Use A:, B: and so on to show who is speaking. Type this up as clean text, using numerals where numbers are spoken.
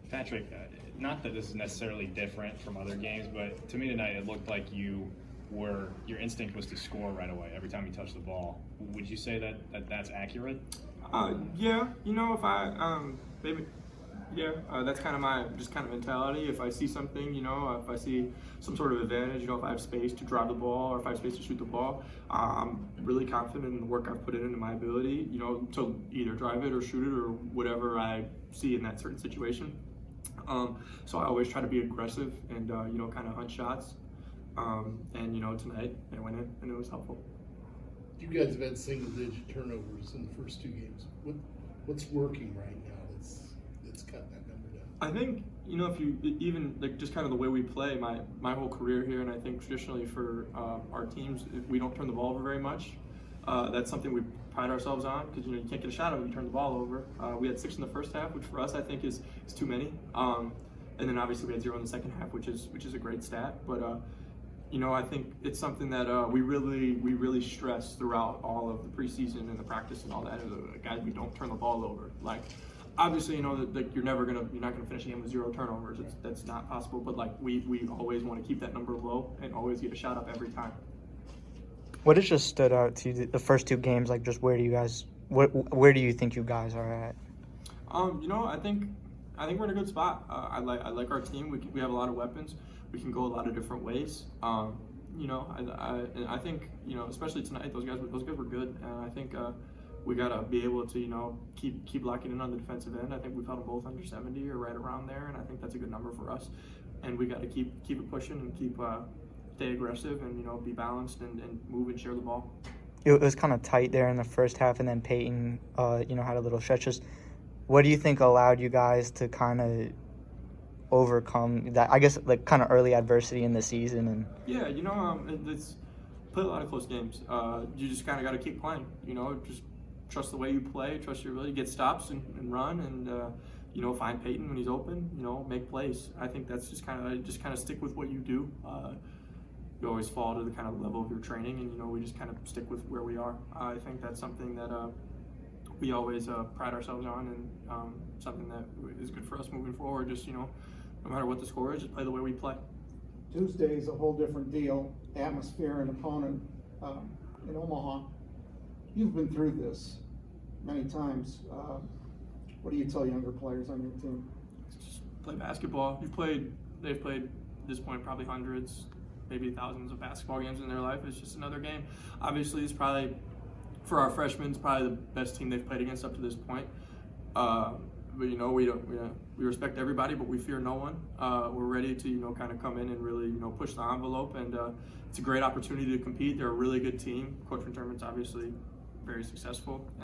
A: Patrick, not that this is necessarily different from other games, but to me tonight it looked like your instinct was to score right away every time you touched the ball. Would you say that that's accurate?
B: Yeah, if I maybe. Yeah, that's kind of my mentality. If I see something, if I see some sort of advantage, if I have space to drive the ball or if I have space to shoot the ball, I'm really confident in the work I've put into my ability, to either drive it or shoot it or whatever I see in that certain situation. So I always try to be aggressive and, kind of hunt shots. And, tonight I went in and it was helpful.
C: You guys have had single-digit turnovers in the first two games. What's working right now that's cutting that number down?
B: I think, if you even just kind of the way we play, my whole career here, and I think traditionally for our teams, if we don't turn the ball over very much. That's something we pride ourselves on because you can't get a shot when you turn the ball over. We had 6 in the first half, which for us I think is too many. And then obviously we had 0 in the second half, which is a great stat. But I think it's something that we really stress throughout all of the preseason and the practice and all that. Guys, we don't turn the ball over. Obviously, that you're not gonna finish a game with 0 turnovers. That's not possible. But we always want to keep that number low and always get a shot up every time.
D: What has just stood out to you the first 2 games? Just where do you think you guys are at?
B: I think we're in a good spot. I like our team. We have a lot of weapons. We can go a lot of different ways. I think especially tonight, those guys were good. And I think we gotta be able to keep locking in on the defensive end. I think we've held them both under 70 or right around there, and I think that's a good number for us. And we got to keep it pushing and stay aggressive and be balanced and move and share the ball.
D: It was kind of tight there in the first half, and then Peyton, had a little stretch. Just what do you think allowed you guys to kind of overcome that? I guess kind of early adversity in the season. And
B: yeah, it's played a lot of close games. You just kind of got to keep playing. Just trust the way you play, trust your ability, get stops and run, and find Peyton when he's open. Make plays. I think that's just kind of stick with what you do. You always fall to the kind of level of your training, and we just kind of stick with where we are. I think that's something that we always pride ourselves on, and something that is good for us moving forward. Just no matter what the score is, just play the way we play.
E: Tuesday is a whole different deal. Atmosphere and opponent in Omaha. You've been through this many times. What do you tell younger players on your team?
B: Just play basketball. They've played at this point probably hundreds, maybe thousands of basketball games in their life. It's just another game. Obviously, it's probably, for our freshmen, it's probably the best team they've played against up to this point. But we respect everybody, but we fear no one. We're ready to kind of come in and really push the envelope, and it's a great opportunity to compete. They're a really good team. Coach McDermott's obviously very successful.